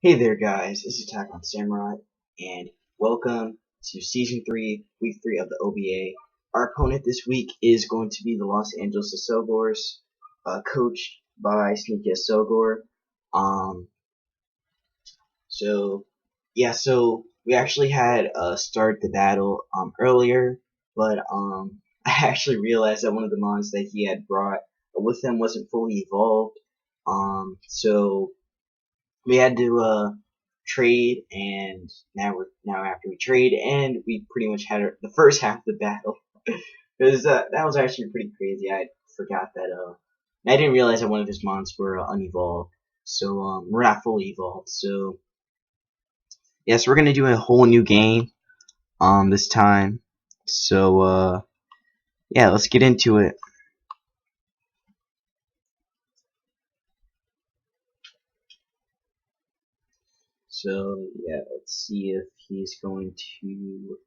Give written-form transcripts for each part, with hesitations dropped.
Hey there guys, this is Washington Samurotts, and welcome to Season 3, Week 3 of the OBA. Our opponent this week is going to be the Los Angeles Accelgors, coached by SneakyAccelgor. So we actually had started the battle earlier, but I actually realized that one of the mons that he had brought with him wasn't fully evolved. So we had to trade, and now after we trade, and we pretty much had the first half of the battle, because that was actually pretty crazy. I forgot that I didn't realize that one of his mons were unevolved, so we're not fully evolved. So yes, we're gonna do a whole new game this time. So yeah, let's get into it. So yeah, let's see if he's going to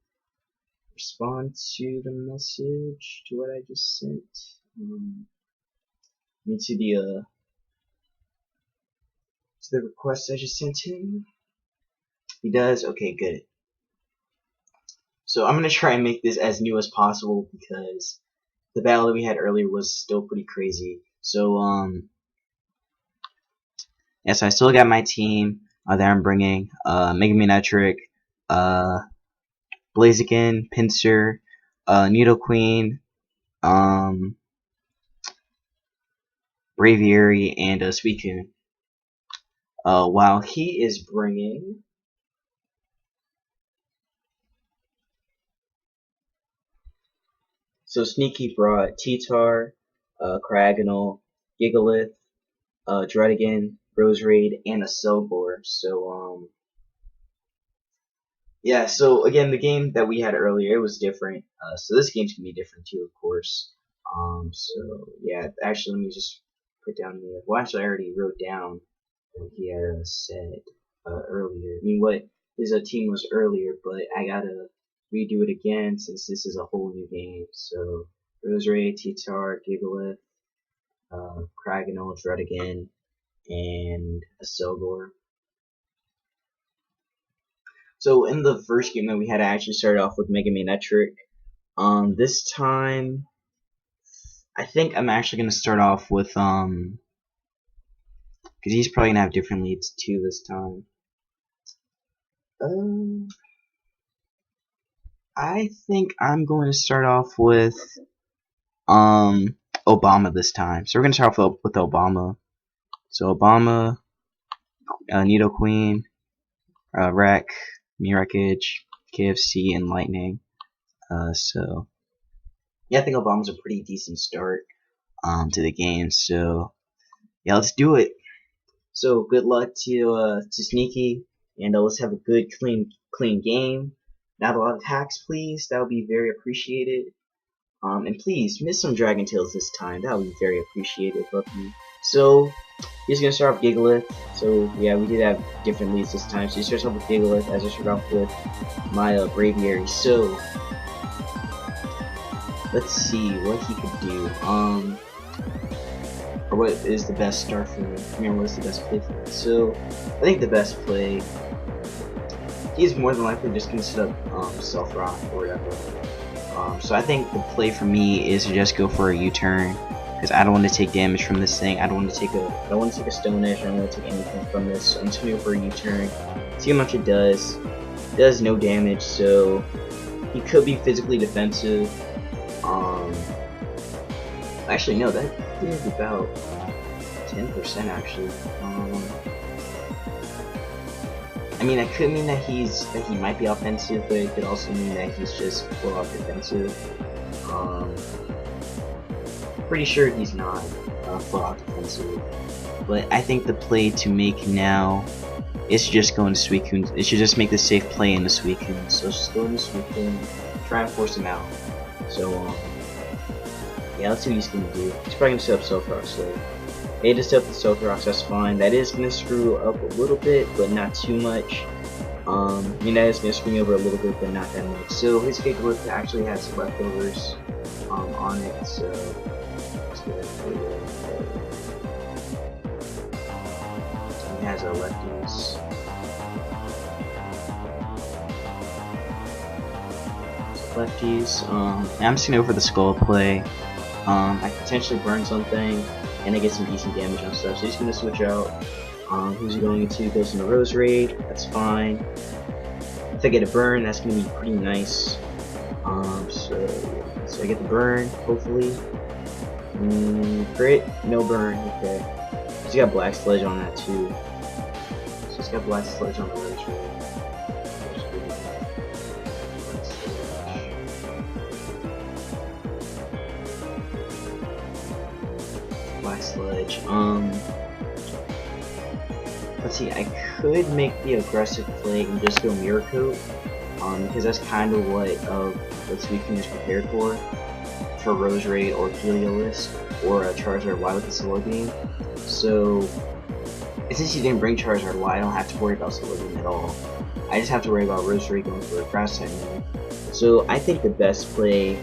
respond to the message, to what I just sent. To the request I just sent him. He does. Okay, good. So I'm gonna try and make this as new as possible because the battle that we had earlier was still pretty crazy. So yeah, so I still got my team that I'm bringing. Mega Manetric, Blaziken, Pinsir, Needle Queen, Braviary, and Suicune. While he is bringing So Sneaky brought T-Tar, Cragonal, Gigalith, Dredigan, Roserade, and Accelgor. So yeah. So again, the game that we had earlier, it was different. So this game's gonna be different too, of course. So yeah. Actually, let me just put down the. Well, actually, I already wrote down what he had said earlier. I mean, what his team was earlier, but I gotta redo it again since this is a whole new game. So Roserade, T-Tar, Gigalith, Cragonal, Dredigan, and Accelgor. So in the first game that we had, I actually started off with Mega Manetric. This time, I think I'm actually gonna start off with because he's probably gonna have different leads too this time. I think I'm going to start off with Obama this time. So we're gonna start off with Obama. So Obama, Nido Queen, Wreck, Wreckage, KFC, and Lightning. So yeah, I think Obama's a pretty decent start to the game. So yeah, let's do it. So good luck to Sneaky, and let's have a good clean game. Not a lot of hacks, please. That would be very appreciated. And please miss some Dragon Tails this time. That would be very appreciated of you. So he's gonna start off Gigalith. So yeah, we did have different leads this time. So he starts off with Gigalith, as I start off with my Braviary. So let's see what he could do. Or what is the best start for me? I mean, what's the best play for me? So I think the best play, he's more than likely just gonna set up Self Rock or whatever. So I think the play for me is to just go for a U-turn, because I don't want to take damage from this thing. I don't want to take a Stone Edge. I don't want to take anything from this. So I'm just gonna go for a U-turn. See how much it does. It does no damage, so he could be physically defensive. Actually no, that did about 10% actually. I mean, that could mean that he might be offensive, but it could also mean that he's just full out defensive. Pretty sure he's not full out defensive, but I think the play to make now is to just go into Suicune. It should just make the safe play in the Suicune. So let's just go into Suicune, try and force him out. So yeah, let's see what he's gonna do. He's probably gonna set up Self Rock, so they just set up the Self Rocks, that's fine. That is gonna screw up a little bit, but not too much. I mean, that is gonna screw me over a little bit, but not that much. So his Gigalith actually has some leftovers on it, so let's go ahead and put it in. We has lefties. I'm just gonna go for the skull play. I potentially burn something, and I get some decent damage on stuff. So he's gonna switch out. Who's he going to? Goes into Rose Raid. That's fine. If I get a burn, that's gonna be pretty nice. So I get the burn, hopefully. Crit, no burn. Okay. He's got Black Sledge on that too. So he's got Black Sledge on the Rose Raid. Black Sledge. Let's see, I could make the aggressive play and just go Mirror Coat, because that's kind of what Suicune is prepared for Rose Raid or Heliolisk or Charizard Y with the Solar Beam. So, since he didn't bring Charizard Y, I don't have to worry about Solar Beam at all. I just have to worry about Rose Raid going for a Grass type move. So I think the best play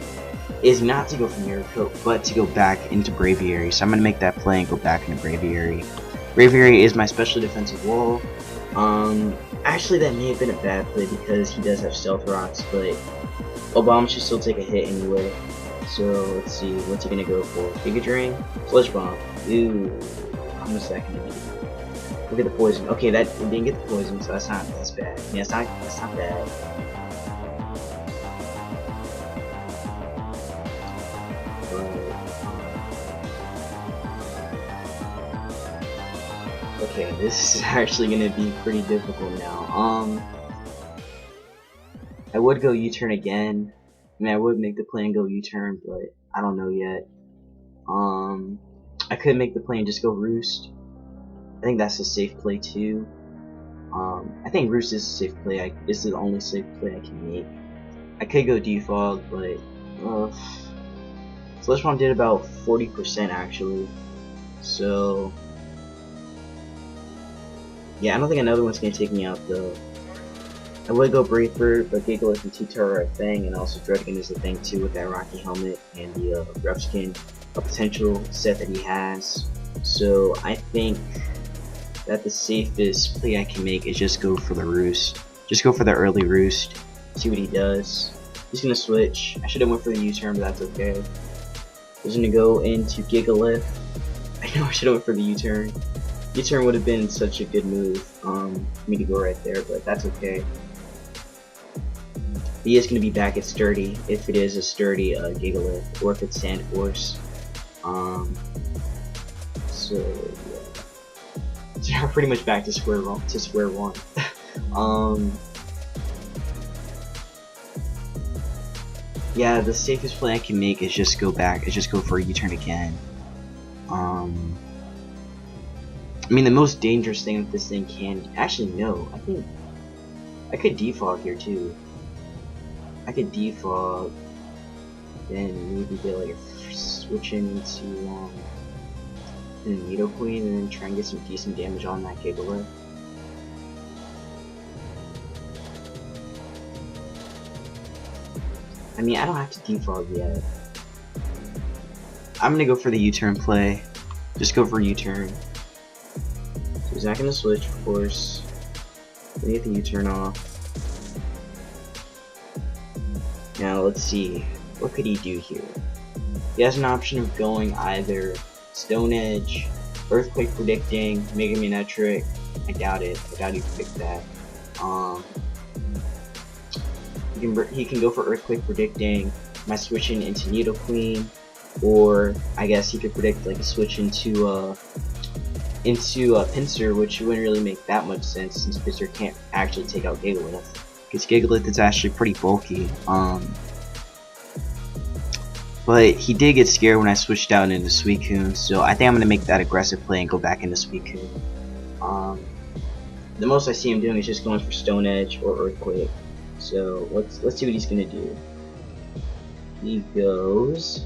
is not to go for Mirror Coat, but to go back into Braviary. So I'm going to make that play and go back into Braviary. Braviary is my special defensive wall. Actually that may have been a bad play because he does have Stealth Rocks, but Obama should still take a hit anyway. So let's see, what's he gonna go for? Giga Drain? Sludge Bomb. Ooh, how much is that gonna be? Look at the poison. Okay, that we didn't get the poison, so that's bad. Yeah, that's not bad. Okay, this is actually gonna be pretty difficult now. I would go U-turn again. I mean, I would make the play and go U-turn, but I don't know yet. I could make the play and just go Roost. I think that's a safe play too. I think Roost is a safe play. This is the only safe play I can make. I could go Defog, but Sludge Bomb did about 40% actually. So yeah, I don't think another one's gonna take me out though. I would go Brave Bird, but Gigalith and Tutara are a thing, and also Dreadkin is a thing too with that Rocky Helmet and the Rep Skin, a potential set that he has. So I think that the safest play I can make is just go for the Roost. Just go for the early Roost, see what he does. He's gonna switch. I should have went for the U-turn, but that's okay. He's gonna go into Gigalith. I know I should have went for the U-turn. U-turn would have been such a good move for me to go right there, but that's okay. He is going to be back at Sturdy, if it is a Sturdy Gigalith, or if it's Sand Force. So yeah, pretty much back to square one. Yeah, the safest play I can make is just go for a U-turn again. I mean, the most dangerous thing that this thing can actually no. I think I could defog here too. I could defog, then maybe get like a switch into Hito Queen, and then try and get some decent damage on that Gigalith. I mean, I don't have to defog yet. I'm gonna go for the U-turn play. Just go for U-turn. So he's not gonna switch, of course. Let me get the U-turn off. Now let's see, what could he do here? He has an option of going either Stone Edge, Earthquake predicting, Mega Manetric. I doubt it. I doubt he could predict that. He can go for Earthquake predicting, my switching into Nidoqueen, or I guess he could predict like a switch into Pinsir, which wouldn't really make that much sense since Pinsir can't actually take out Gigalith. Because Gigalith is actually pretty bulky. But he did get scared when I switched out into Suicune, so I think I'm going to make that aggressive play and go back into Suicune. The most I see him doing is just going for Stone Edge or Earthquake. So let's see what he's going to do. He goes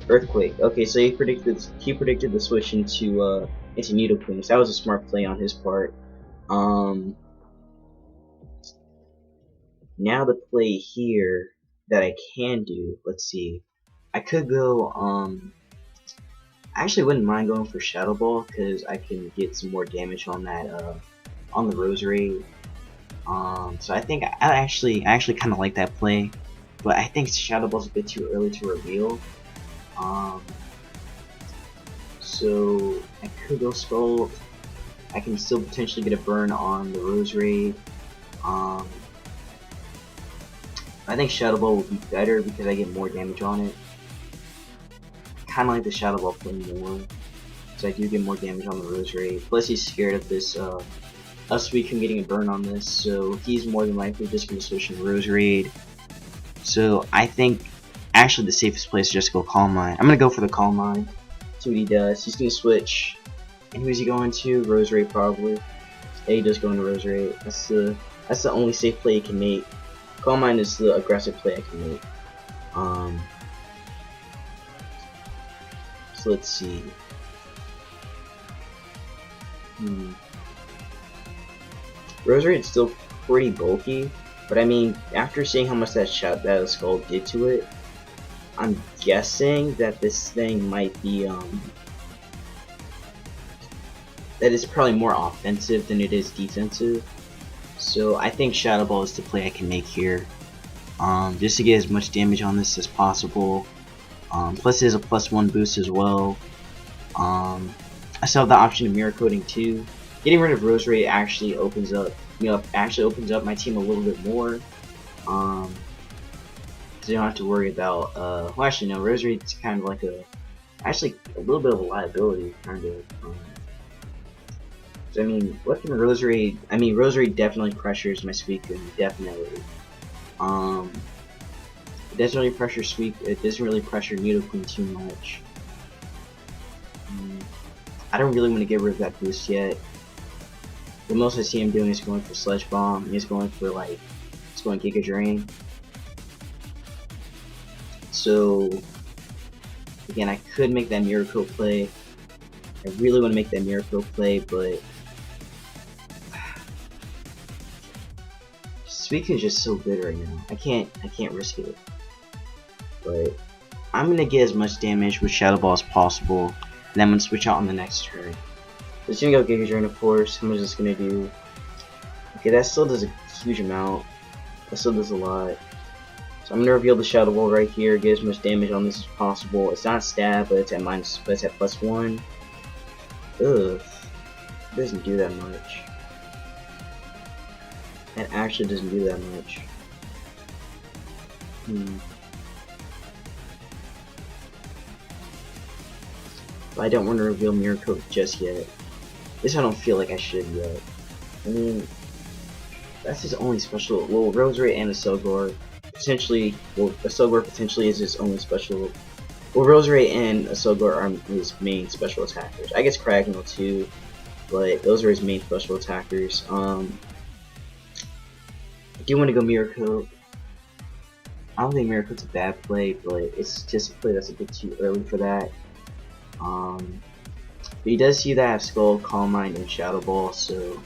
Earthquake. Okay, so he predicted the switch into Nidoqueen. So that was a smart play on his part. Now the play here that I can do, let's see. I could go I actually wouldn't mind going for Shadow Ball because I can get some more damage on that on the Rosary. So I think I actually kind of like that play, but I think Shadow Ball's a bit too early to reveal. So I could go Skull. I can still potentially get a burn on the Rosary. I think Shadow Ball will be better because I get more damage on it. Kind of like the Shadow Ball play more, so I do get more damage on the Rosary. Plus he's scared of this us Suicune getting a burn on this, so he's more than likely just going to switch to Rosary. So I think actually the safest place is just to go Calm Mind. I'm going to go for the Calm Mind. See what he does. He's going to switch. And who's he going to? Rosary probably. Yeah, he does go into Rosary. That's the only safe play he can make. Calm Mind is the aggressive play I can make. So let's see. Rosary is still pretty bulky, but I mean, after seeing how much that skull did to it, I'm guessing that this thing might be that it's probably more offensive than it is defensive. So I think Shadow Ball is the play I can make here, just to get as much damage on this as possible. Plus it is a +1 boost as well. I still have the option of mirror coating too. Getting rid of Rosary actually opens up, my team a little bit more. So you don't have to worry about. Well, actually no, Rosary is kind of like a little bit of a liability, kind of. So I mean, what can Rosary? I mean, Rosary definitely pressures my Suicune, definitely. It doesn't really pressure It doesn't really pressure Nidoqueen too much. I don't really want to get rid of that boost yet. The most I see him doing is going for Sledge Bomb. He's going for Giga Drain. So again, I could make that Miracle play. I really want to make that Miracle play, but Suicune's just so good right now. I can't risk it. But I'm gonna get as much damage with Shadow Ball as possible, and then I'm gonna switch out on the next turn. So it's gonna go Giga Drain, of course. How much is this gonna do? Okay, that still does a huge amount. That still does a lot. So I'm gonna reveal the Shadow Ball right here. Get as much damage on this as possible. It's not stab, but it's at +1. Ugh, it doesn't do that much. That actually doesn't do that much. But I don't want to reveal Mirror Coat just yet. At least I don't feel like I should yet. I mean, that's his only special. Well, Rosary and Accelgor potentially. Well, Accelgor potentially is his only special. Well, Rosary and Accelgor are his main special attackers. I guess Cragnole too, but those are his main special attackers. I do want to go Mirror Coat. I don't think Mirror Coat's a bad play, but it's just a play that's a bit too early for that. But he does see that I have Skull, Calm Mind, and Shadow Ball, so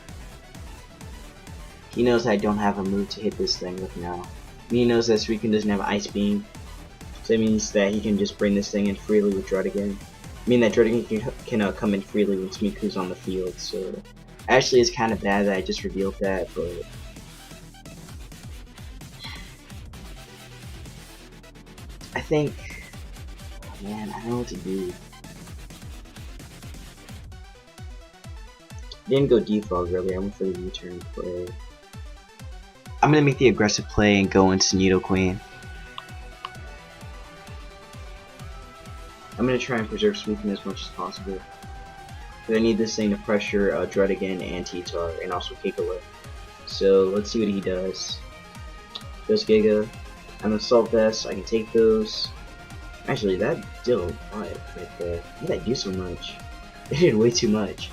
he knows I don't have a move to hit this thing with now. He knows that Suicune doesn't have Ice Beam, so that means that he can just bring this thing in freely with Druddigon. I mean that Druddigon can come in freely when Suicune's on the field, so actually it's kind of bad that I just revealed that, but I think, oh man, I don't know what to do. Didn't go Defog really, I went for the U-turn play. I'm gonna make the aggressive play and go into Nidoqueen. I'm gonna try and preserve Suicune as much as possible. But I need this thing to pressure Druddigon and T-Tar, and also Kikala. So let's see what he does. Goes Giga. I'm an Assault Vest, I can take those. Actually, that did a lot right there. How did that do so much? It did way too much.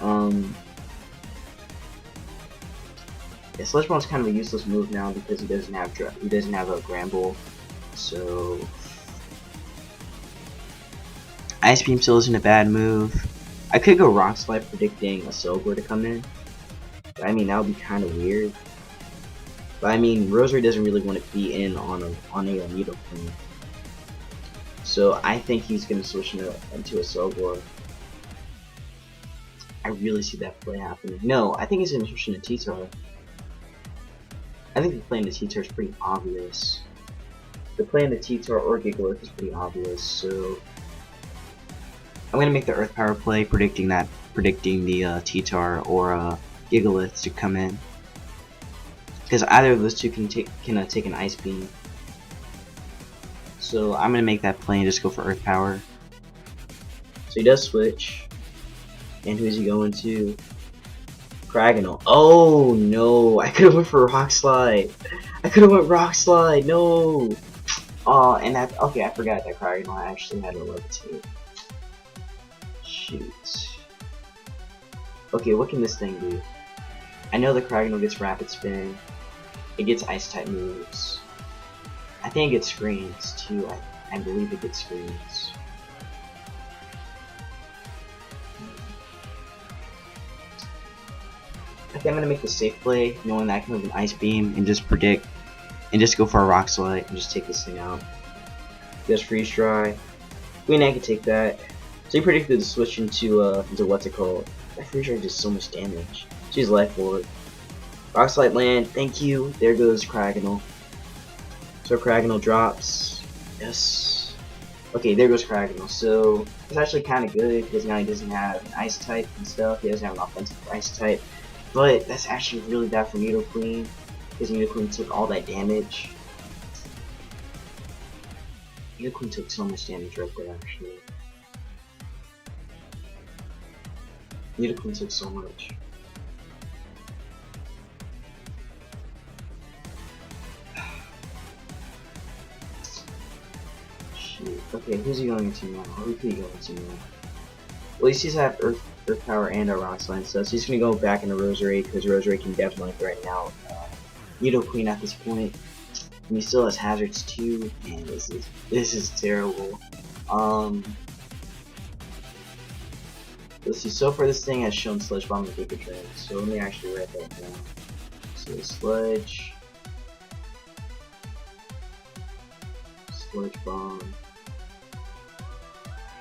Yeah, Sledge Bomb's kind of a useless move now because he doesn't have a Gramble. So Ice Beam still isn't a bad move. I could go Rock Slide predicting Accelgor to come in. But I mean that would be kind of weird. But I mean Rosary doesn't really want to be in on a Nidoqueen. So I think he's gonna switch into Accelgor. I really see that play happening. No, I think he's gonna switch into T-Tar. I think the play into T-Tar is pretty obvious. The play into T-Tar or Gigalith is pretty obvious, so I'm gonna make the Earth Power play, predicting the T-Tar or Gigalith to come in, because either of those two can take an Ice Beam. So I'm gonna make that play and just go for Earth Power. So he does switch, and who's he going to? Kraganol. Oh no! I could have went for Rock Slide. I could have went Rock Slide. No. Oh, and that. Okay, I forgot that Kraganol actually had a Levitate. Shoot. Okay, what can this thing do? I know the Kraganol gets Rapid Spin. It gets Ice type moves. I think it gets Screens too. I believe it gets Screens. I think I'm gonna make the safe play, knowing that I can move an Ice Beam and just predict, and just go for a Rock Slide and just take this thing out. Just Freeze Dry. Queen Ant can take that. So he predicted the switch into what's it called? That Freeze Dry does so much damage. She's Life Orb. Rock Slide land. Thank you. There goes Kraganol. So Kraganol drops. Yes. Okay, there goes Kraganol. So it's actually kind of good because now he doesn't have an Ice type and stuff. He doesn't have an offensive Ice type. But that's actually really bad for Nidoqueen, because Nidoqueen took all that damage. Nidoqueen took so much damage right there, actually. Nidoqueen took so much. Shoot. Okay, who's he going to now? Who could he go into now? Well, he sees have Earth Power and a Rock Slide, so he's gonna go back into Roserade, because Roserade can definitely threaten out Nidoqueen at this point. And he still has Hazards too, and this is terrible. Let's see. So far, this thing has shown Sludge Bomb and Giga Drain, so let me actually write that down. So Sludge Bomb,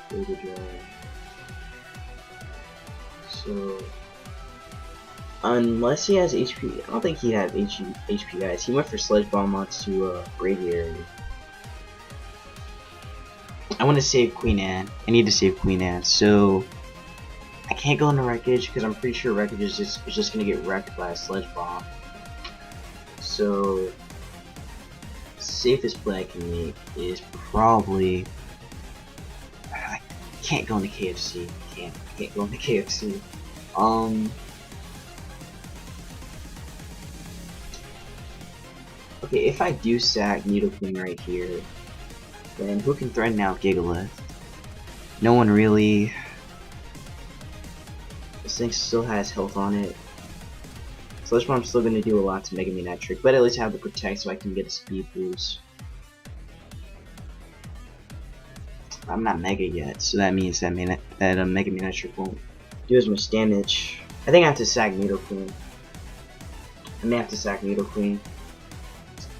Giga Drain. So, unless he has HP, I don't think he had HP guys. He went for Sludge Bomb onto Braviary. I want to save Queen Anne. I need to save Queen Anne. So, I can't go into Wreckage because I'm pretty sure Wreckage is just going to get wrecked by a Sludge Bomb. So, safest play I can make is probably. I can't go into KFC. Can't go into KFC. Okay, if I do sack Nidoqueen right here, then who can threaten out Gigalith? No one really. This thing still has health on it. Sludge Bomb's still gonna do a lot to Mega Manectric, but at least I have the Protect so I can get a speed boost. I'm not Mega yet, so that means that Mega Manectric won't do as much damage. I think I have to sack Nidoqueen. I may have to sack Nidoqueen.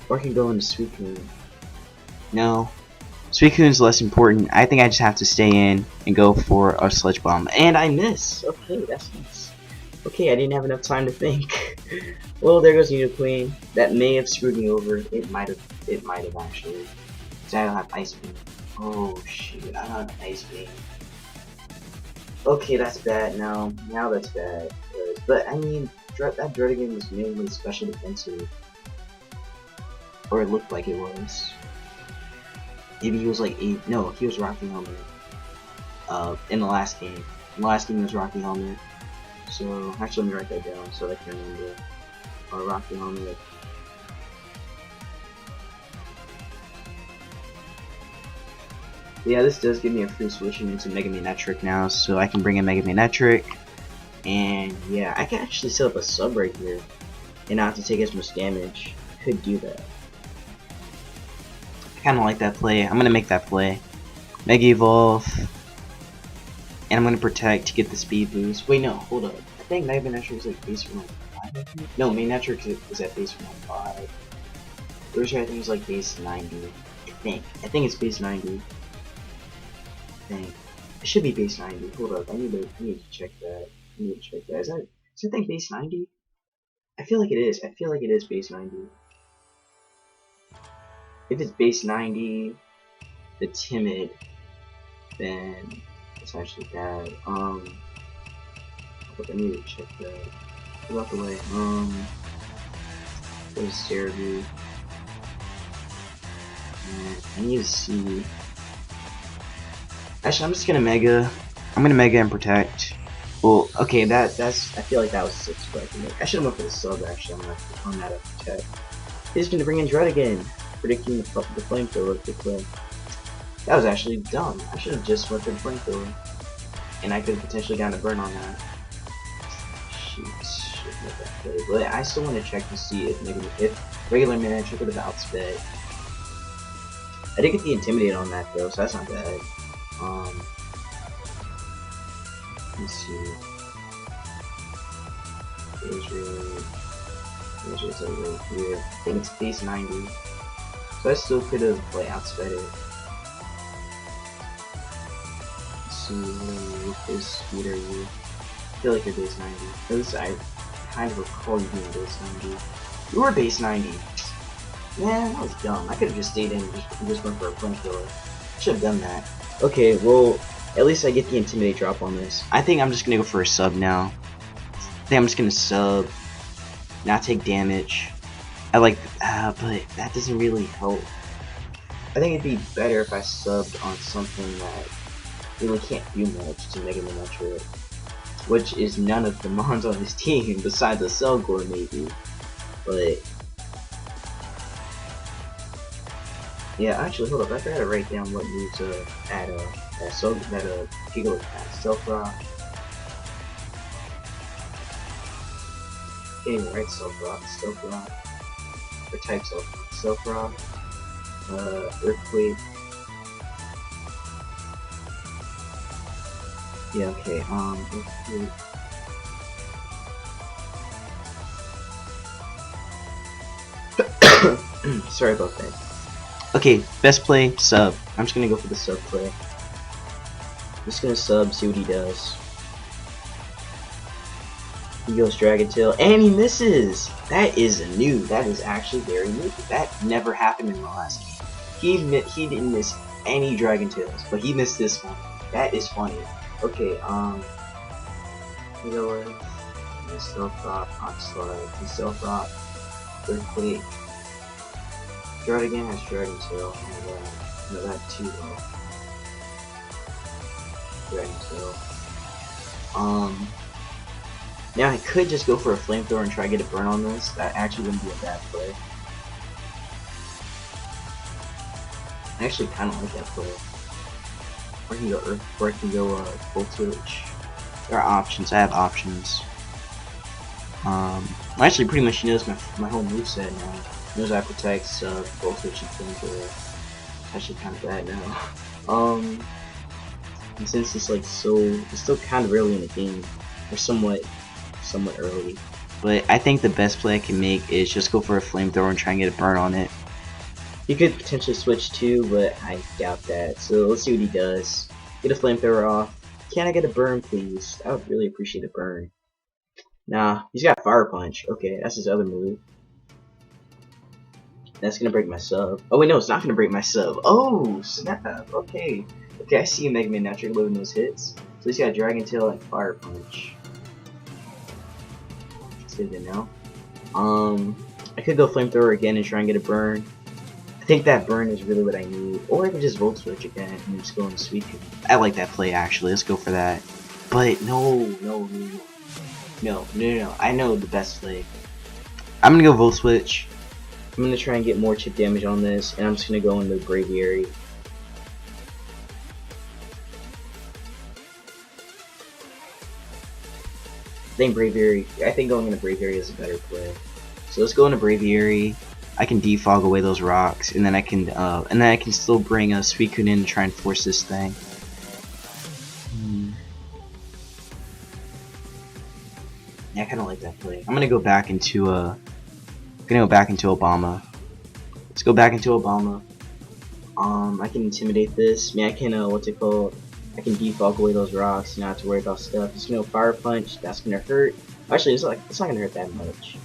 Or I can go into Suicune. No. Suicune's less important. I think I just have to stay in and go for a Sludge Bomb. And I miss! Okay, that's nice. Okay, I didn't have enough time to think. Well, there goes Nidoqueen. That may have screwed me over. It might have actually. Because I don't have Ice Beam. Oh shoot, I don't have Ice Beam. Okay, that's bad now. Now that's bad. But I mean, that Druddigon was mainly special defensive. Or it looked like it was. Maybe he was like 8. No, he was Rocky Helmet. In the last game. In the last game he was Rocky Helmet. So, actually let me write that down so I can remember. Rocky Helmet. Yeah, this does give me a free switching into Mega Manectric now, so I can bring in Mega Manectric. And yeah, I can actually set up a sub right here and not have to take as much damage. I could do that. I kinda like that play. I'm gonna make that play. Mega Evolve. And I'm gonna Protect to get the speed boost. Wait, no, hold up. I think Mega Manectric is like base 105. No, Manectric is at base 105. Roserade I think is like base 90. I think it's base 90. I think. It should be base 90. Hold up, I need to check that. I need to check that. Is that thing base 90? I feel like it is. I feel like it is base 90. If it's base 90, the timid, then it's actually bad. But I need to check that. Get out the way. There's Cerebu. I need to see. Actually, I'm just gonna Mega. I'm gonna Mega and Protect. Well, okay, that's. I feel like that was 6 play for me. I should have went for the sub. Actually, I'm not a Protect. He's gonna bring in Dread again, predicting the flamethrower to play. That was actually dumb. I should have just went for the flamethrower, and I could have potentially gotten a burn on that. Shoot, let that play. But I still want to check to see if regular manager could have outsped. I did get the Intimidate on that though, so that's not bad. Let's see. There's over here. I think it's base 90. So I still could have like outsped it. Let's see, what is speed are you? I feel like you're base 90. At least I kind of recall you being base 90. You were base 90. Man, that was dumb. I could have just stayed in and just went for a flamethrower. Should have done that. Okay, well, at least I get the Intimidate drop on this. I think I'm just gonna go for a sub now. I think I'm just gonna sub, not take damage. I like, but that doesn't really help. I think it'd be better if I subbed on something that really can't do much to Mega Man Ultra, which is none of the mons on this team besides Accelgor maybe. But yeah, actually, hold up. I gotta write down what moves Giga has. Stealth Rock. Can't even write Stealth Rock. Stealth Rock. Or type Stealth Rock. Stealth Rock. Earthquake. Yeah, okay. Earthquake. Sorry about that. Okay, best play, sub. I'm just gonna go for the sub play. I'm just gonna sub, see what he does. He goes Dragon Tail, and he misses! That is new. That is actually very new. That never happened in the last game. He didn't miss any Dragon Tails, but he missed this one. That is funny. Okay, Stealth Rock, Hot Slide, Stealth Rock, Earthquake. Dread again has Dragon Tail, and that too though. Dragon Tail. Now I could just go for a flamethrower and try to get a burn on this. That actually wouldn't be a bad play. I actually kind of like that play. Or I can go Earth, or I can go Full Switch. There are options. I have options. Actually, pretty much he knows my whole moveset now. He knows I protect, Full Switch, and flamethrower. Actually, kind of bad now. And since it's like it's still kind of early in the game, or somewhat early. But I think the best play I can make is just go for a flamethrower and try and get a burn on it. He could potentially switch too, but I doubt that. So let's see what he does. Get a flamethrower off. Can I get a burn, please? I would really appreciate a burn. Nah, he's got Fire Punch. Okay, that's his other move. That's gonna break my sub. Oh wait, no, it's not gonna break my sub. Oh, snap! Okay, okay, I see you, Mega Man. Now you're loading those hits. So he's got Dragon Tail and Fire Punch. That's good to know. I could go flamethrower again and try and get a burn. I think that burn is really what I need. Or I could just Volt Switch again and just go into Sweet Tooth. I like that play actually. Let's go for that. But no. I know the best play. I'm gonna go Volt Switch. I'm gonna try and get more chip damage on this, and I'm just gonna go into Braviary. I think going into Braviary is a better play. So let's go into Braviary. I can defog away those rocks, and then I can still bring a Suicune in and try and force this thing. Yeah, I kind of like that play. I'm gonna go back into Obama. Let's go back into Obama. I can intimidate this. I mean, I can what's it called? I can defog away those rocks, not have to worry about stuff. Just no fire punch, that's gonna hurt. Actually, it's not gonna hurt that much.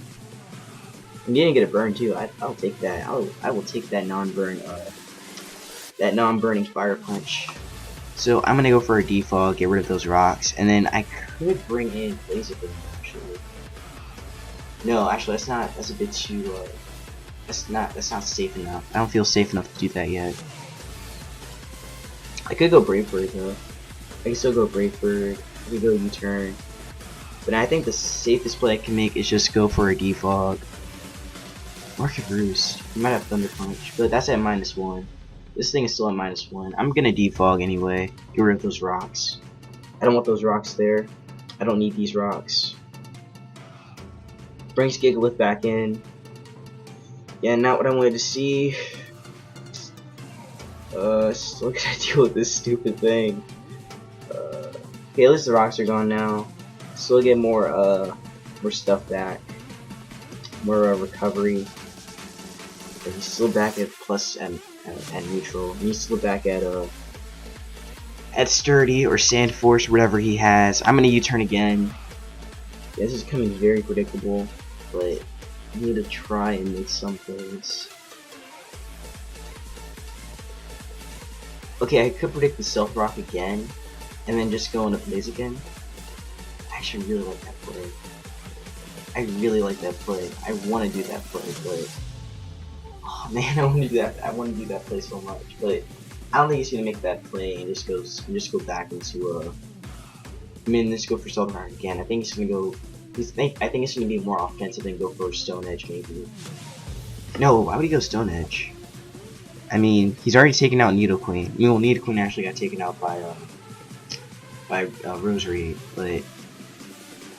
I'm gonna get a burn too. I'll take that. I will take that non-burn non-burning fire punch. So I'm gonna go for a defog, get rid of those rocks, and then I could bring in Blaziken actually. No, actually that's a bit too that's not safe enough. I don't feel safe enough to do that yet. I could go Brave Bird though. I can still go Brave Bird. I could go U-turn. But I think the safest play I can make is just go for a defog. Or I could Roost. You might have Thunder Punch, but that's at -1. This thing is still at -1. I'm gonna defog anyway. Get rid of those rocks. I don't want those rocks there. I don't need these rocks. Brings Gigalith back in. Yeah, not what I wanted to see. Still gotta deal with this stupid thing. Okay, at least the rocks are gone now. Still get more stuff back. More recovery. But he's still back at plus and neutral. And he's still back at Sturdy or Sand Force, whatever he has. I'm gonna U-turn again. Yeah, this is coming very predictable, but I need to try and make some things. Okay, I could predict the Stealth Rock again, and then just go into Blaziken. I actually really like that play. I really like that play. I want to do that play, but oh man, I want to do that. I want to do that play so much, but I don't think he's gonna make that play and just go back into I mean, let's go for Stealth Rock again. I think he's gonna go. I think it's gonna be more offensive and go for Stone Edge maybe. No, why would he go Stone Edge? I mean, he's already taken out Nidoqueen. Well, Nidoqueen actually got taken out by Rosary, but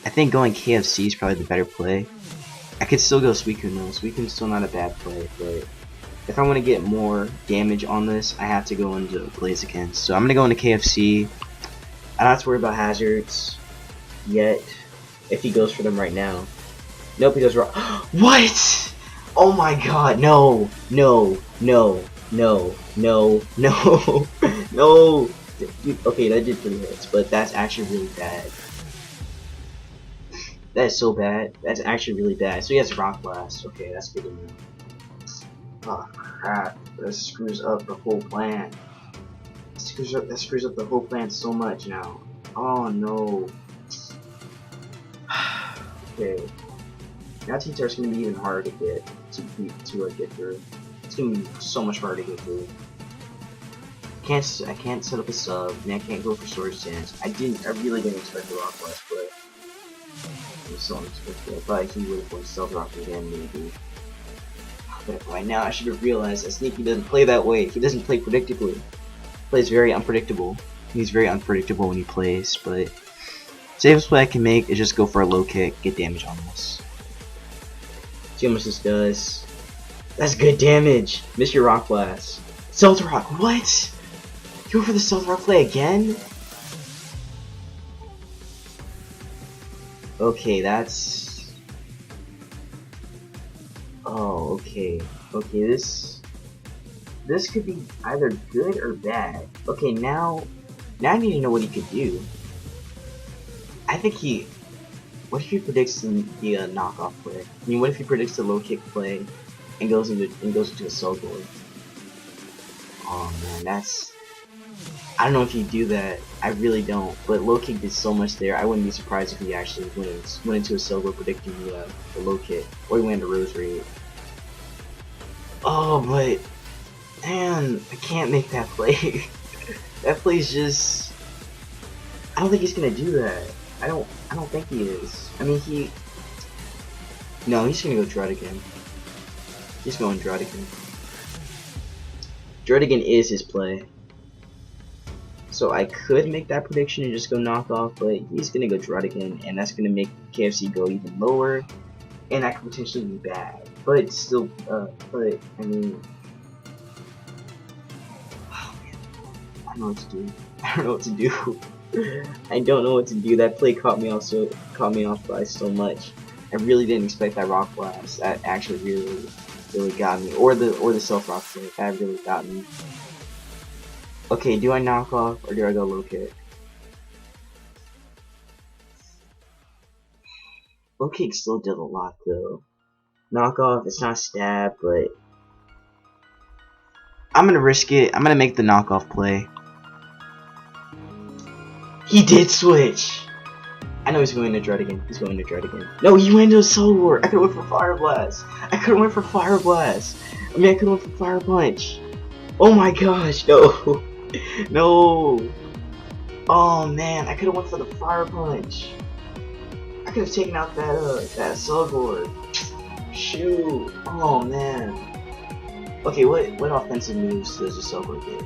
I think going KFC is probably the better play. I could still go Suicune though. Suicune's still not a bad play, but if I want to get more damage on this, I have to go into Blaziken. So I'm gonna go into KFC. I don't have to worry about hazards yet. If he goes for them right now. Nope, he goes wrong. What? Oh my god, no, no, no, no, no, no, no. Okay, that did 3 hits, but that's actually really bad. That is so bad. That's actually really bad. So he has Rock Blast. Okay, that's good to know. Oh crap, that screws up the whole plan. That screws up the whole plan so much now. Oh no. Okay. Now T-Tar's gonna be even harder to get get through. It's gonna be so much harder to get through. I can't set up a sub, and I can't go for Sword Stance. I really didn't expect the Rock Blast play. It was so unexpected. I thought he would have won Stealth Rock again, maybe. But right now, I should have realized that Sneaky doesn't play that way. He doesn't play predictably. He plays very unpredictable. He's very unpredictable when he plays, but safest play I can make is just go for a low kick, get damage on this. See how much this does. That's good damage! Miss your Rock Blast. Stealth Rock, what? You go for the Stealth Rock play again? Okay, that's... Oh, okay. Okay, this could be either good or bad. Okay, now I need to know what he could do. I think he... What if he predicts the knockoff play? I mean, what if he predicts the low kick play and goes into Accelgor? Oh man, that's... I don't know if he'd do that. I really don't. But low kick did so much there. I wouldn't be surprised if he actually went into Accelgor predicting the low kick, or he went into Rosary. Oh, but man, I can't make that play. That play's just... I don't think he's gonna do that. I don't think he is. I mean, no, he's gonna go Druddigan. He's going Druddigan. Druddigan is his play. So I could make that prediction and just go knockoff, but he's gonna go Druddigan, and that's gonna make KFC go even lower, and that could potentially be bad. But it's still, but I mean, oh man, I don't know what to do. I don't know what to do. I don't know what to do. That play caught me off by so much. I really didn't expect that Rock Blast. That actually really got me. Or the Stealth Rock play. That really got me. Okay, do I knock off or do I go low kick? Low kick still did a lot though. Knock off, it's not stab, but I'm gonna risk it. I'm gonna make the knockoff play. He did switch! I know he's going to dread again. He's going to dread again. No, he went into Accelgor! I could've went for Fire Blast! I could've went for Fire Blast! I mean, I could've went for Fire Punch! Oh my gosh, no! No! Oh man, I could've went for the Fire Punch! I could've taken out that Accelgor! Shoot! Oh man! Okay, what offensive moves does Accelgor get?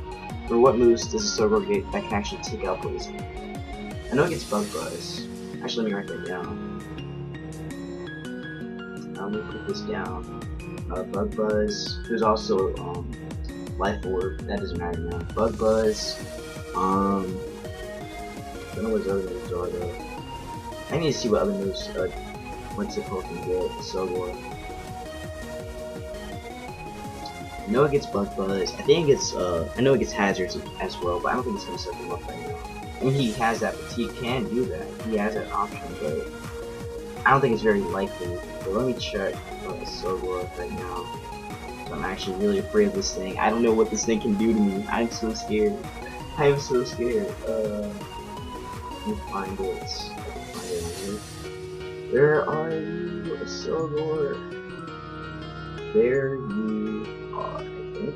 Or what moves does Accelgor get that can actually take out Poison? I know it gets Bug Buzz. Actually, let me write that down. Let me put this down. Bug Buzz. There's also Life Orb. That doesn't matter now. Bug Buzz. I don't know what his other moves are though. I need to see what other moves what's it called can get. Accelgor. I know it gets Bug Buzz. I think it gets I know it gets Hazards as well, but I don't think it's gonna set them up right now. I mean, he has that, but he can do that. He has that option, but I don't think it's very likely. But let me check Accelgor right now. I'm actually really afraid of this thing. I don't know what this thing can do to me. I'm so scared. I am so scared. Let me find it. I can find it right here. Where are you, Accelgor? There you are, I think.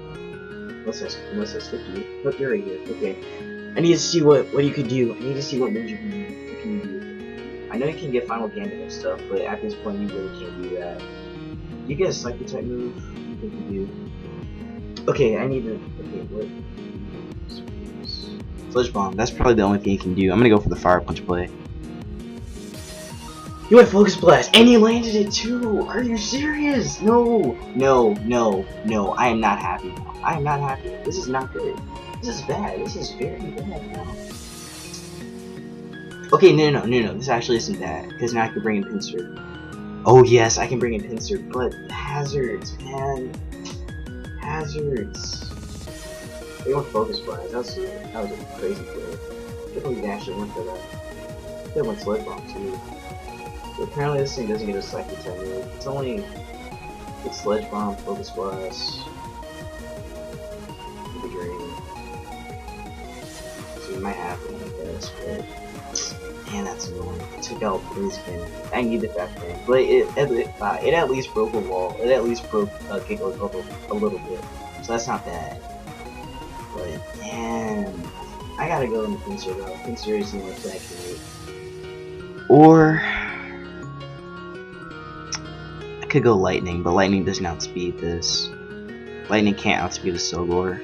Unless I skipped you. Look, you're right here. Okay. I need to see what you could do. I need to see what moves you can do. I know you can get Final Gambit and stuff, but at this point you really can't do that. You get a Psychic type move, you think you do. Okay, I need to. Okay, what? Flinch Bomb. That's probably the only thing you can do. I'm gonna go for the Fire Punch play. You went Focus Blast, and you landed it too! Are you serious? No! No, no, no. I am not happy now. I am not happy. This is not good. This is bad. This is very bad now. Okay, no. This actually isn't bad. Because now I can bring in Pinsir. Oh yes, I can bring in Pinsir, but Hazards, man. Hazards. They went Focus Blast. That was a crazy play. I can't believe they actually went for that. They went Sludge Bomb too. But apparently this thing doesn't get a Psychic type move. It's only Sludge Bomb, Focus Blast. So you might have to like this, but man, that's annoying. It took out Brisbane. I needed that thing, but it at least broke a wall. It at least broke Giggle a little bit, so that's not bad. But damn, I gotta go into Pinsir though. Pinsir is the only play I can make. Or I could go Lightning, but Lightning doesn't outspeed this. Lightning can't outspeed Accelgor.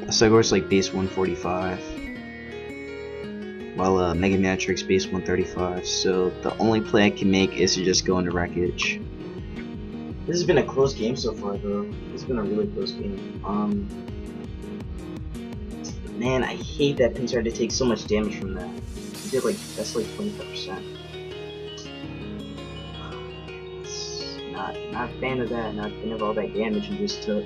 Accelgor's like base 145, while Mega Matrix base 135. So the only play I can make is to just go into Wreckage. This has been a close game so far, though. This has been a really close game. Man, I hate that Pinsir had to take so much damage from that. He did that's like 25%. Not a fan of that. Not a fan of all that damage he just took.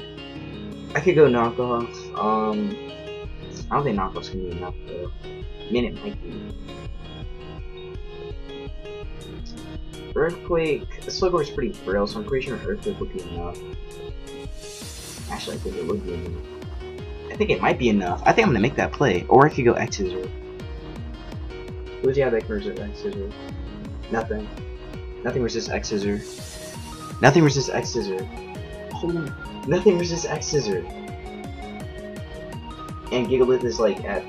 I could go knockoff. I don't think knockoff's gonna be enough though. I mean, it might be. Earthquake. Accelgor is pretty frail, so I'm pretty sure Earthquake would be enough. Actually, I think it would be enough. I think it might be enough. I think I'm gonna make that play. Or I could go X-Scissor. What would you have that versus X-Scissor? Nothing. Nothing versus X-Scissor. Nothing versus X-Scissor. Holy. Nothing versus X-Scissor. And Gigalith is like at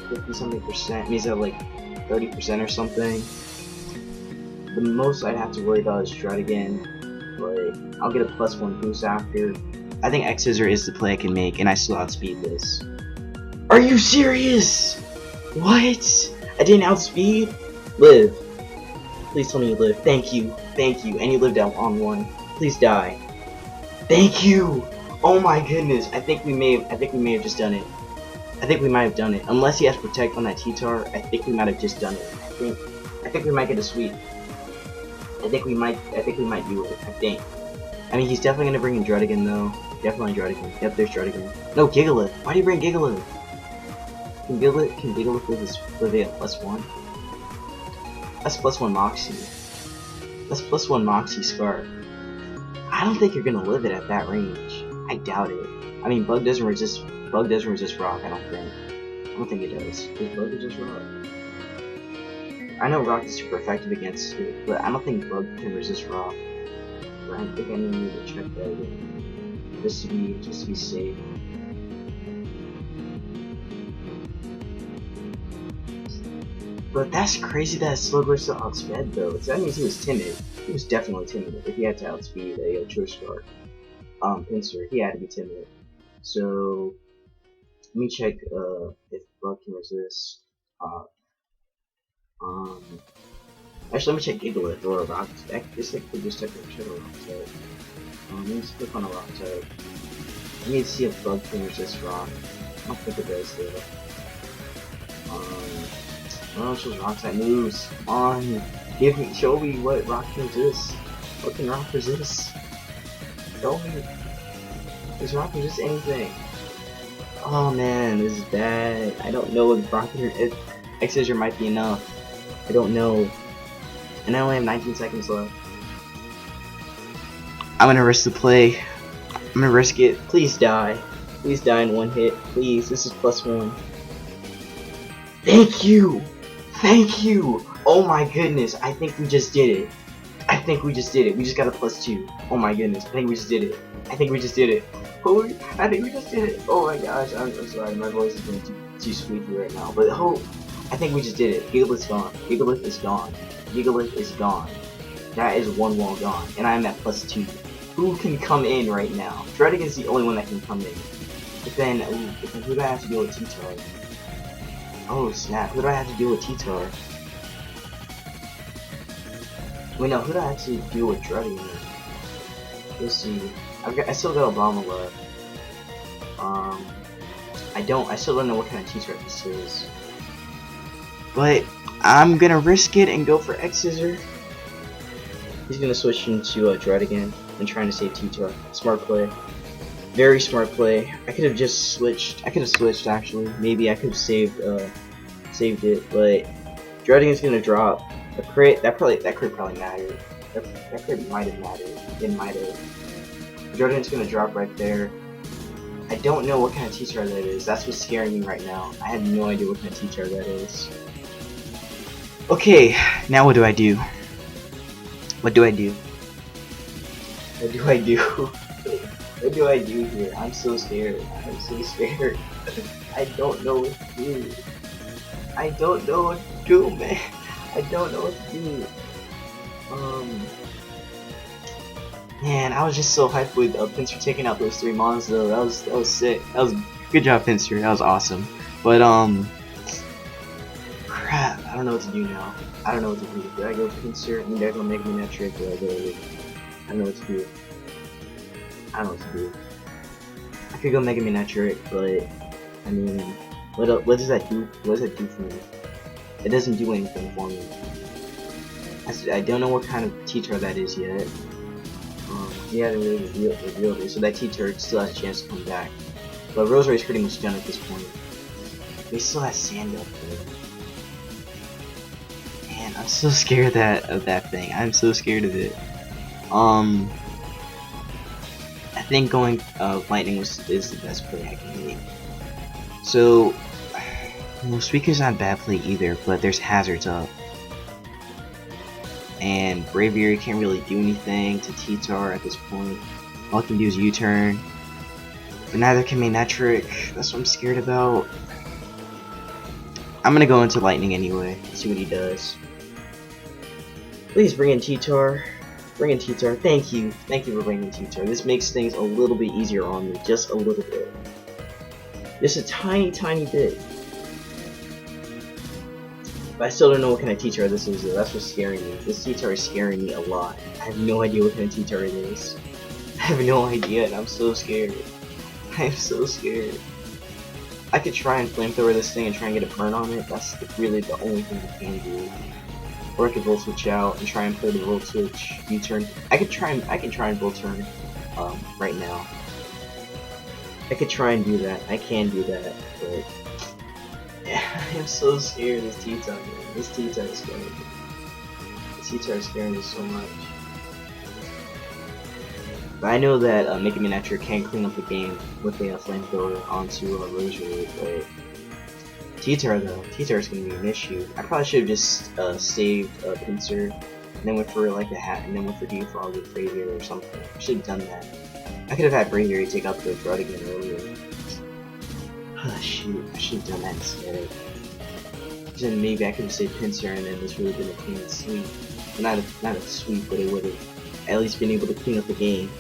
50-something%. Means at like 30% or something. The most I'd have to worry about is Dread again. But I'll get a +1 boost after. I think X-Scissor is the play I can make, and I still outspeed this. Are you serious? What? I didn't outspeed? Live. Please tell me you live. Thank you. Thank you. And you lived out on one. Please die. Thank you! Oh my goodness, I think we may have just done it. I think we might have done it. Unless he has Protect on that T-Tar, I think we might have just done it. I think we might get a sweep. I think we might do it, I think. I mean, he's definitely gonna bring in Dread again though. Definitely Dread again. Yep, there's Dread again. No, Gigalith! Why do you bring Gigalith? Can Gigalith live it at +1? That's +1 Moxie. That's +1 Moxie Scarf. I don't think you're gonna live it at that range. I doubt it. I mean, Bug doesn't resist Rock. I don't think it does. Does Bug resist Rock? I know Rock is super effective against it, but I don't think Bug can resist Rock. But I think I need to check that again, just to be safe. But that's crazy that Accelgors still outsped though. So that means he was timid. He was definitely timid. If he had to outspeed a Choice Scarf, Pinsir, he had to be timid. So let me check if Bug can resist. Actually, let me check Gigalith or a Rock type. This like just check a Rock type. Let me just click on a Rock type. I need to see if Bug can resist Rock. I don't think it does though. Oh, it's just Rock type moves. On, show me what Rock can resist. What can Rock resist? Show me. Does Rock resist anything? Oh man, this is bad. I don't know if Accelgor might be enough. I don't know. And I only have 19 seconds left. I'm gonna risk the play. I'm gonna risk it. Please die. Please die in one hit. Please, this is +1. Thank you! Thank you! Oh my goodness, I think we just did it. I think we just did it. We just got a +2. Oh my goodness, I think we just did it. I think we just did it. Holy, I think we just did it. Oh my gosh, I'm sorry, my voice is going too squeaky right now. But I think we just did it. Gigalith's gone. Gigalith is gone. Gigalith is gone. That is one wall gone. And I'm at +2. Who can come in right now? Dreadic is the only one that can come in. But then, who do I have to deal with T-Tar? Oh snap, who do I have to deal with T-Tar? Wait no, who do I have to deal with Dreadic? Let's see. I still got Obama left. I still don't know what kind of T-Tar this is. But I'm gonna risk it and go for Accelgor. He's gonna switch into Dread again and trying to save T-Tar. Smart play. Very smart play. I could have just switched. I could have switched actually. Maybe I could have saved it, but Dreadigan's gonna drop a crit. That crit probably mattered. That crit might have mattered. It might have. Dreadigan's gonna drop right there. I don't know what kind of T-Tar that is. That's what's scaring me right now. I have no idea what kind of T-Tar that is. Okay, now what do I do? What do I do? What do I do? What do I do here? I'm so scared. I'm so scared. I don't know what to do. I don't know what to do, man. I don't know what to do. Man, I was just so hyped with Pinsir taking out those 3 mons though. That was sick. That was good job, Pinsir. That was awesome. But crap. I don't know what to do now. I don't know what to do. Do I go Pinsir? Maybe I go Mega Man that trick, or I go? I don't know what to do. I don't know what to do. I could go Mega Man that trick, but I mean, what does that do? What does that do for me? It doesn't do anything for me. I don't know what kind of T-Tar that is yet. He hasn't really revealed it, so that T-Tar still has a chance to come back. But Rosary's pretty much done at this point. They still have sand up there. Man, I'm so scared of that thing. I'm so scared of it. I think going lightning is the best play I can make. So, well, Suika's not bad play either, but there's hazards up. And Braviary can't really do anything to T-Tar at this point. All it can do is U-turn. But neither can Manectric. That's what I'm scared about. I'm gonna go into Lightning anyway. See what he does. Please bring in T-Tar. Bring in T-Tar. Thank you. Thank you for bringing in T-Tar. This makes things a little bit easier on me. Just a little bit. Just a tiny, tiny bit. But I still don't know what kind of T-Tar this is though. That's what's scaring me. This T-Tar is scaring me a lot. I have no idea what kind of T-Tar it is. I have no idea and I'm so scared. I am so scared. I could try and flamethrower this thing and try and get a burn on it. That's really the only thing I can do. Or I could Volt Switch out and try and play the Volt Switch U-turn. I can try and Volt Turn right now. I could try and do that. I can do that, but I am so scared of this T-Tar, man. This T-Tar is scaring me. This T-Tar is scaring me so much. But I know that Mega Man Actor can clean up the game with a flamethrower onto a rosary, but T-Tar though, T-Tar is going to be an issue. I probably should have just saved a pincer, and then went for like a hat, and then went for Defrog with Braviary or something. I should have done that. I could have had Braviary take out the Rod again earlier. Oh shoot, I should have done that instead. Then maybe I could have saved pincer, and then this would have been a clean sweep. Not a sweep, but it would have at least been able to clean up the game.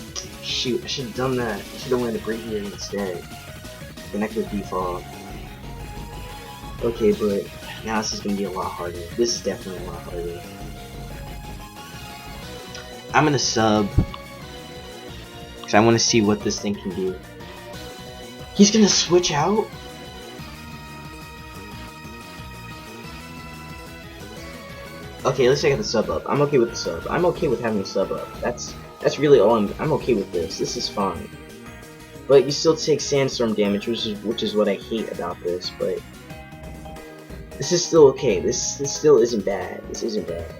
Shoot, I should have done that. I should have went to Braviary instead. Then I could have Defrog. Okay, but now this is going to be a lot harder. This is definitely a lot harder. I'm going to sub, because I want to see what this thing can do. He's going to switch out? Okay, let's check out the sub up. I'm okay with the sub. I'm okay with having a sub up. That's really all I'm okay with this. This is fine. But you still take sandstorm damage, which is what I hate about this, but this is still okay. This still isn't bad. This isn't bad.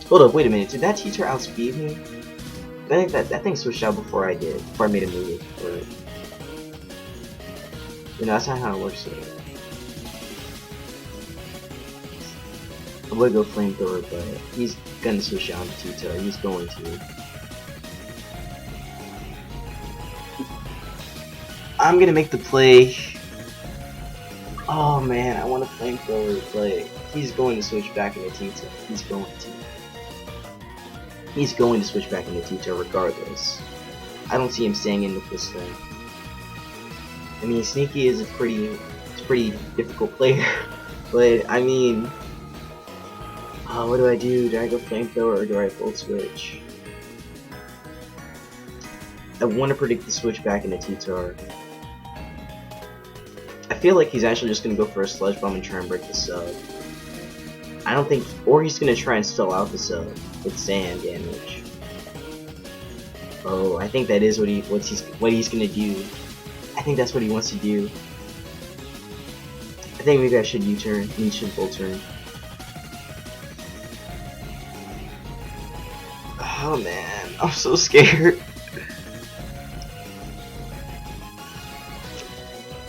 Hold up, wait a minute. Did that T-Tar outspeed me? I think that thing switched out before I did. Before I made a move. Or, you know, that's not how it works. I'm gonna go flamethrower, but he's gonna switch out to T-Tar. He's going to. I'm gonna make the play. Oh man, I want to flamethrower, but he's going to switch back into T-Tar. He's going to switch back into T-Tar regardless. I don't see him staying in with this thing. I mean, Sneaky is a pretty difficult player, but I mean, what do I do? Do I go flamethrower or do I full switch? I want to predict the switch back into T-Tar. I feel like he's actually just gonna go for a sludge bomb and try and break the sub. I don't think, or he's gonna try and stall out the sub with sand damage. Oh, I think that is what he's gonna do. I think that's what he wants to do. I think maybe I should U-turn. He should full turn. Oh man, I'm so scared.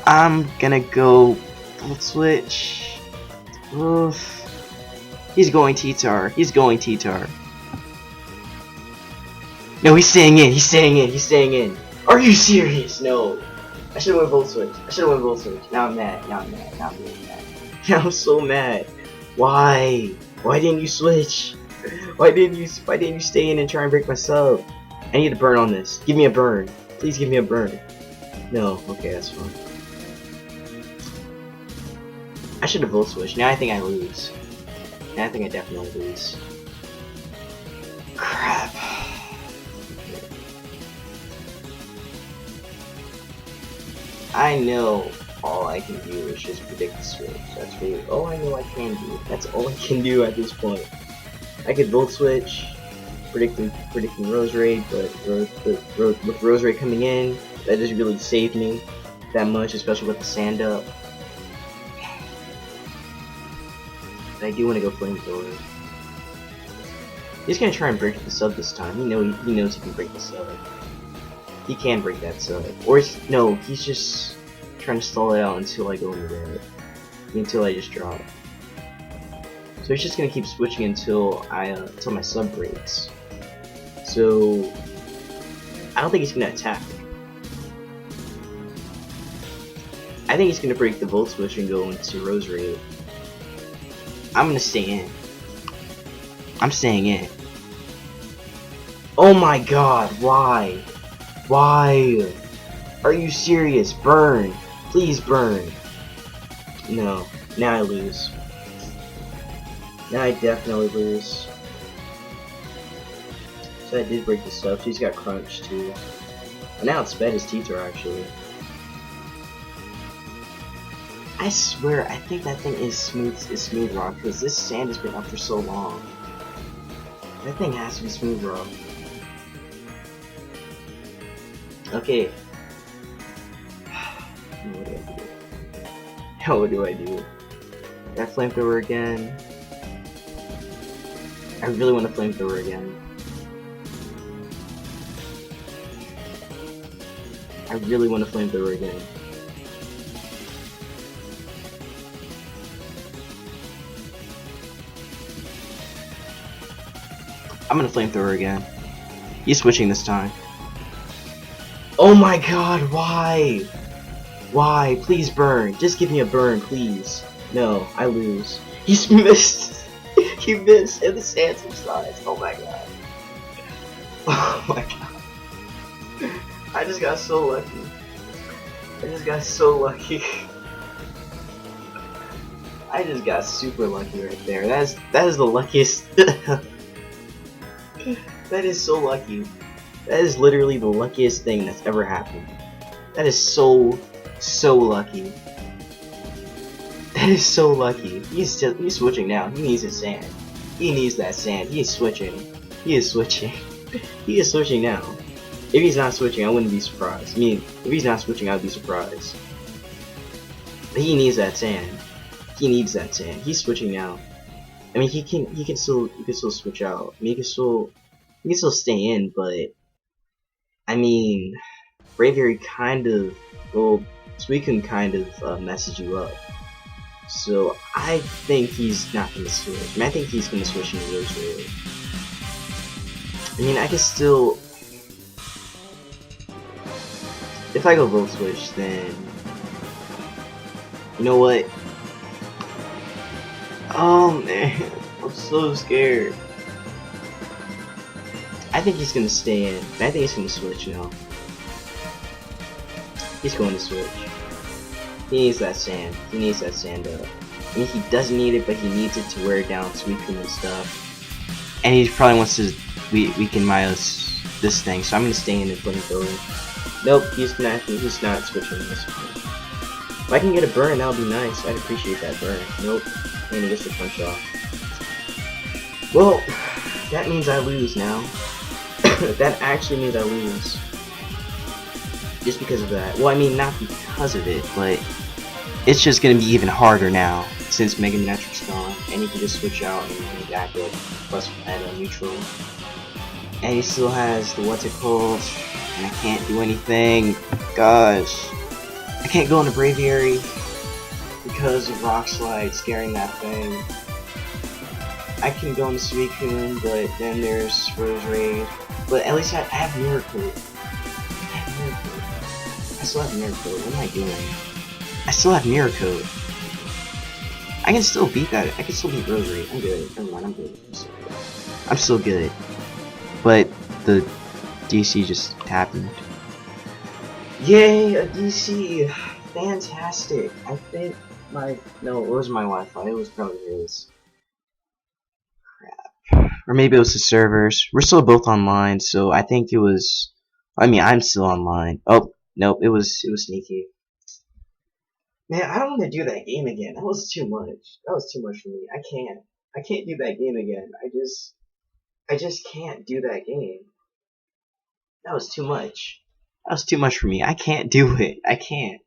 I'm gonna go full switch. Oof. He's going T-Tar. He's going T-Tar. No, he's staying in. He's staying in. He's staying in. Are you serious? No. I should have went volt switch. I should have went volt switch. Now I'm mad. Now I'm mad. Now I'm really mad. Now I'm so mad. Why? Why didn't you switch? Why didn't you stay in and try and break my sub? I need a burn on this. Give me a burn. Please give me a burn. No. Okay, that's fine. I should have volt switched. Now I think I lose. Now I think I definitely lose. Crap. I know all I can do is just predict the switch. That's really all I know I can do. That's all I can do at this point. I could volt switch, predicting Rose Raid, but with Rose Raid coming in, that doesn't really save me that much, especially with the sand up. But I do want to go flamethrower. He's gonna try and break the sub this time. He knows he can break the sub. He can break that sub. Or he's just trying to stall it out until I go into red. Until I just drop. So he's just gonna keep switching until my sub breaks. So I don't think he's gonna attack. I think he's gonna break the volt switch and go into Rose Raid. I'm gonna stay in. I'm staying in. Oh my god, why? Why? Are you serious? Burn. Please burn. No. Now I lose. Now I definitely lose. So I did break the sub. She's got crunch too. And now it's bad as T-Tar actually. I swear, I think that thing is smooth rock because this sand has been up for so long. That thing has to be smooth rock. Okay. What do I do? Now what do? That flamethrower again. I really want to flamethrower again. I really want to flamethrower again. I'm gonna flamethrower again. He's switching this time. Oh my god, why? Why? Please burn. Just give me a burn, please. No, I lose. He's missed. He missed, and the sand subsides. Oh my god. Oh my god. I just got so lucky. I just got so lucky. I just got super lucky right there. That is the luckiest. That is so lucky. That is literally the luckiest thing that's ever happened. That is so lucky. That is so lucky. He's switching now. He needs his sand. He needs that sand. He is switching. He is switching. He is switching now. If he's not switching, I wouldn't be surprised. I mean, if he's not switching, I'd be surprised. But he needs that sand. He needs that sand. He's switching now. I mean, he can still switch out. I mean, he can still stay in, but I mean, Braviary kind of, well, Suicune kind of messes you up. So I think he's not gonna switch. I mean, I think he's gonna switch into Rose. I mean, I can still, if I go Volt Switch, then you know what? Oh man, I'm so scared. I think he's gonna stay in. I think he's gonna switch now. He's going to switch. He needs that sand. He needs that sand up. I mean, he doesn't need it, but he needs it to wear down Suicune and stuff. And he probably wants to weaken my this thing, so I'm gonna stay in and flamethrower. Nope, he's not switching this one. If I can get a burn, that would be nice. I'd appreciate that burn. Nope. And he gets the punch off. Well, that means I lose now. That actually means I lose. Just because of that. Well, I mean, not because of it, but it's just gonna be even harder now since Mega Metric's gone, and he can just switch out and be back up plus at a neutral. And he still has the what's it called, and I can't do anything. Gosh, I can't go into Braviary because of Rock Slide scaring that thing. I can go into Suicune, but then there's Rose Raid. But at least I have Mirror Coat. I still have Mirror Coat. What am I doing? I still have Mirror Coat. I can still beat that. I can still beat Rose Raid. I'm good. Never mind, I'm good. I'm still good. But the DC just happened. Yay, a DC! Fantastic. I think no, it was my Wi-Fi. It was probably his. Crap. Or maybe it was the servers. We're still both online, so I think it was. I mean, I'm still online. Oh, nope, it was Sneaky. Man, I don't want to do that game again. That was too much. That was too much for me. I can't do that game again. I just can't do that game. That was too much. That was too much for me. I can't do it. I can't.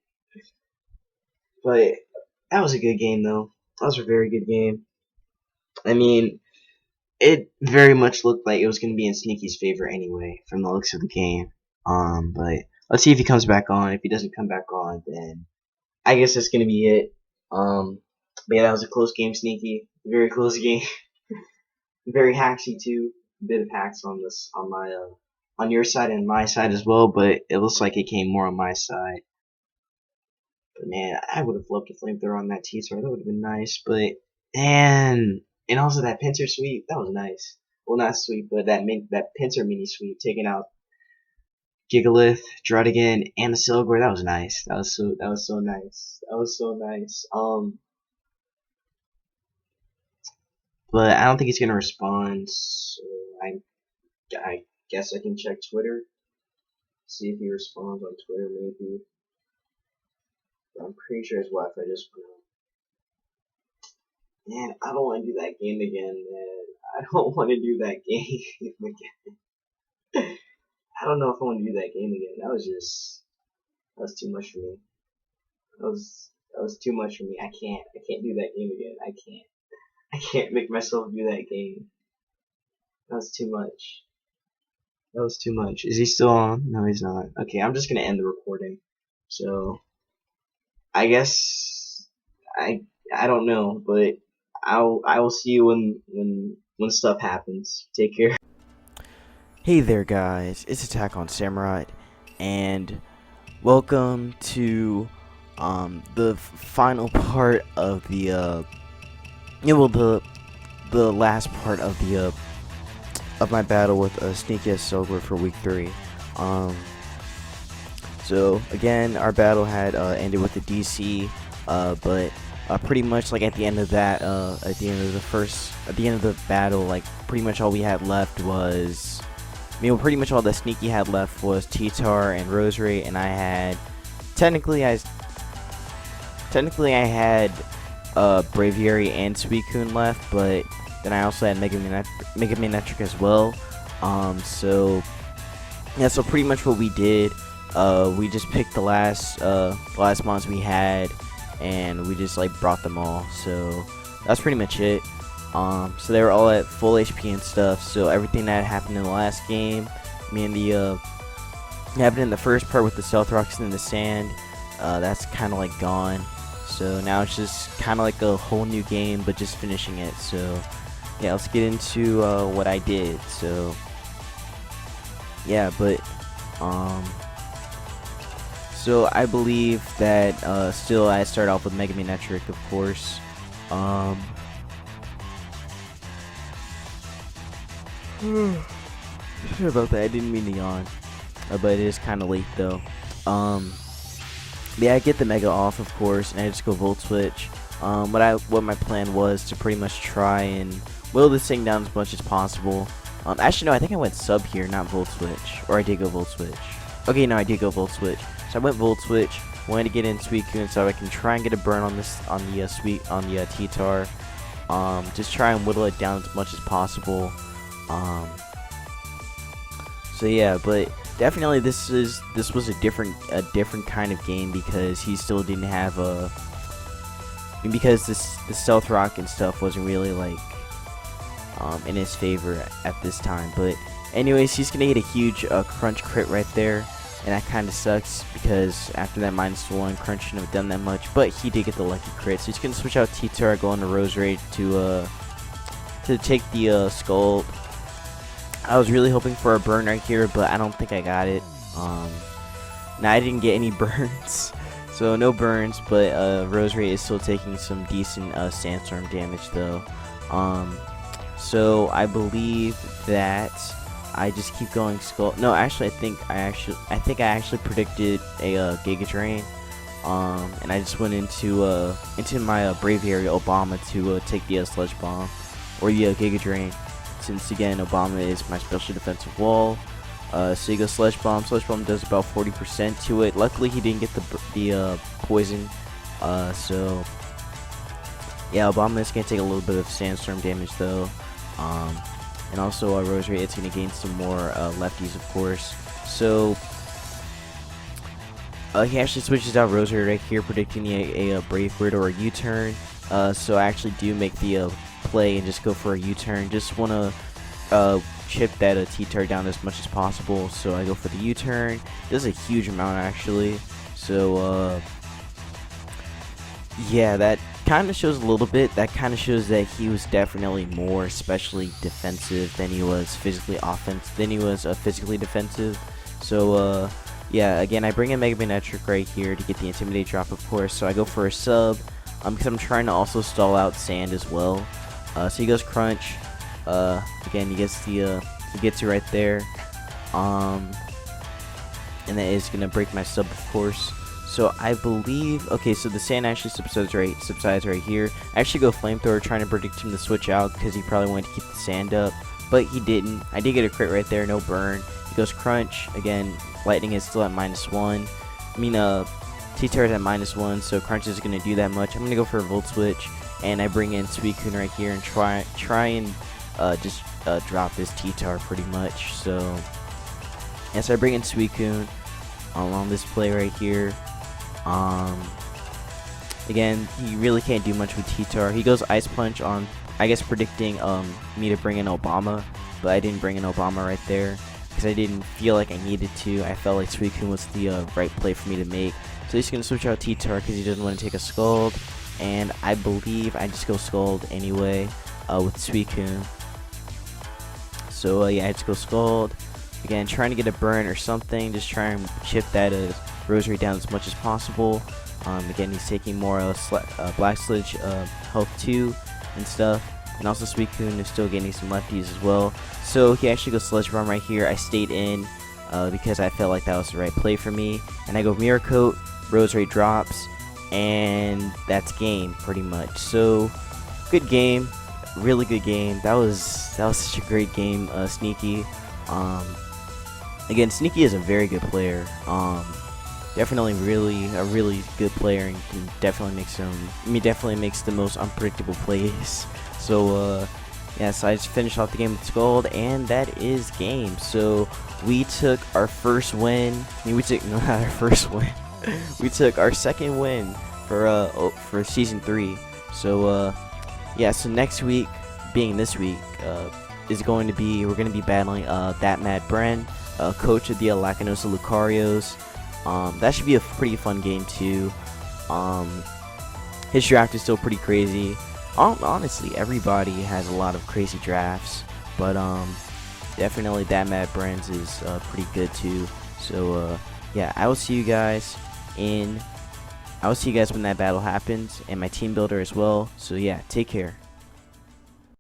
But that was a good game, though. That was a very good game. I mean, it very much looked like it was going to be in Sneaky's favor anyway, from the looks of the game. But let's see if he comes back on. If he doesn't come back on, then I guess that's going to be it. But yeah, that was a close game, Sneaky. Very close game. Very hacksy too. A bit of hacks on this, on my, on your side and my side as well. But it looks like it came more on my side. But man, I would have loved to flamethrower on that T-Star. That would have been nice. But and also that pincer sweep, that was nice. Well, not sweep, but that pincer mini sweep, taking out Gigalith, Druddigan, and Accelgor. That was nice. That was so nice. That was so nice. But I don't think he's gonna respond. So I guess I can check Twitter, see if he responds on Twitter maybe. But I'm pretty sure his Wi-Fi just went out. Man, I don't want to do that game again, man. I don't want to do that game again. I don't know if I want to do that game again. That was too much for me. That was too much for me. I can't do that game again. I can't make myself do that game. That was too much. That was too much. Is he still on? No, he's not. Okay, I'm just gonna end the recording. So, I guess I don't know, but I will see you when stuff happens. Take care. Hey there guys, it's Attack on Samurott, and welcome to the final part of the the last part of the of my battle with SneakyAccelgor for week 3. So again, our battle had ended with the DC, but pretty much like at the end of that, at the end of the battle, like pretty much all we had left was. Pretty much all that Sneaky had left was T-Tar and Rosary, and I had technically I had Braviary and Suicune left, but then I also had Mega Manectric as well. So yeah, so pretty much what we did, we just picked the last mons we had, and we just like brought them all. So that's pretty much it. So they were all at full HP and stuff, so everything that happened in the last game, happened in the first part with the Stealth Rocks in the sand, that's kind of like gone. So now it's just kind of like a whole new game, but just finishing it. So yeah, let's get into what I did. So yeah, but so I believe that still I start off with Mega Manectric, of course. Sorry about that, I didn't mean to yawn, but it is kind of late though. Yeah, I get the Mega off, of course, and I just go Volt Switch. What my plan was to pretty much try and whittle this thing down as much as possible. Actually no, I think I went Sub here, not Volt Switch, or I did go Volt Switch. Okay, no, I did go Volt Switch. So I went Volt Switch, wanted to get in Suicune so I can try and get a burn on this on the T-Tar. Just try and whittle it down as much as possible. So yeah, but definitely this was a different kind of game because he still didn't have because the Stealth Rock and stuff wasn't really like in his favor at this time. But anyways, he's gonna get a huge crunch crit right there, and that kind of sucks because after that -1, crunch shouldn't have done that much, but he did get the lucky crit. So he's gonna switch out T-Tar, go into Rosary to take the Skull. I was really hoping for a burn right here, but I don't think I got it. Now I didn't get any burns, so no burns, but Rosary is still taking some decent sandstorm damage though. So I believe that I just keep going Skull. No, actually, I think I actually predicted a Giga Drain. And I just went into my Braviary Obama to take the Sludge Bomb or the Giga Drain. Since again Obama is my special defensive wall, so you go Sludge Bomb. Sludge Bomb does about 40% to it. Luckily he didn't get the poison, so yeah, Obama is gonna take a little bit of sandstorm damage though, and also Rosary, it's gonna gain some more lefties, of course. So he actually switches out Rosary right here, predicting a Brave Bird or a U-turn. So I actually do make the play and just go for a U-turn. Just want to chip that T-Tar down as much as possible. So I go for the U-turn. Does a huge amount actually. So yeah, that kind of shows a little bit. That kind of shows that he was definitely more especially defensive than he was physically physically defensive. So yeah, again, I bring in Mega Manectric right here to get the Intimidate drop, of course. So I go for a sub, because I'm trying to also stall out Sand as well. So he goes Crunch. Again, he gets it right there. And that is gonna break my sub, of course. So I believe, okay, so the Sand actually subsides right here. I actually go Flamethrower, trying to predict him to switch out because he probably wanted to keep the Sand up, but he didn't. I did get a crit right there, no burn. He goes Crunch again. Lightning is still at -1. T-Tar is at -1, so Crunch isn't going to do that much. I'm going to go for a Volt Switch, and I bring in Suicune right here and try and just drop this T-Tar pretty much. So, yeah, so I bring in Suicune on this play right here. Again, he really can't do much with T-Tar. He goes Ice Punch on, I guess, predicting me to bring in Obama, but I didn't bring in Obama right there because I didn't feel like I needed to. I felt like Suicune was the right play for me to make. So he's going to switch out T-Tar because he doesn't want to take a Scald, and I believe I just go Scald anyway with Suicune. So yeah, I just go Scald. Again, trying to get a burn or something, just trying to chip that Rosary down as much as possible. Again, he's taking more Black Sludge health too and stuff, and also Suicune is still getting some lefties as well. So he actually goes Sludge Bomb right here. I stayed in because I felt like that was the right play for me, and I go Mirror Coat, Rosary drops, and that's game pretty much. So good game, really good game. That was such a great game, Sneaky. Again, Sneaky is a very good player. Definitely a really good player, and can definitely makes the most unpredictable plays. So yeah, so I just finished off the game with Scald, and that is game. So we took our first win. We took not our first win. We took our second win for season 3. So yeah, so next week, being this week, is going to be, we're going to be battling That Mad Bren, coach of the Lacanosa Lucarios. That should be a pretty fun game too. His draft is still pretty crazy. Honestly, everybody has a lot of crazy drafts, but definitely That Mad Bren's is pretty good too. So yeah, I will see you guys when that battle happens, and my team builder as well. So yeah, take care.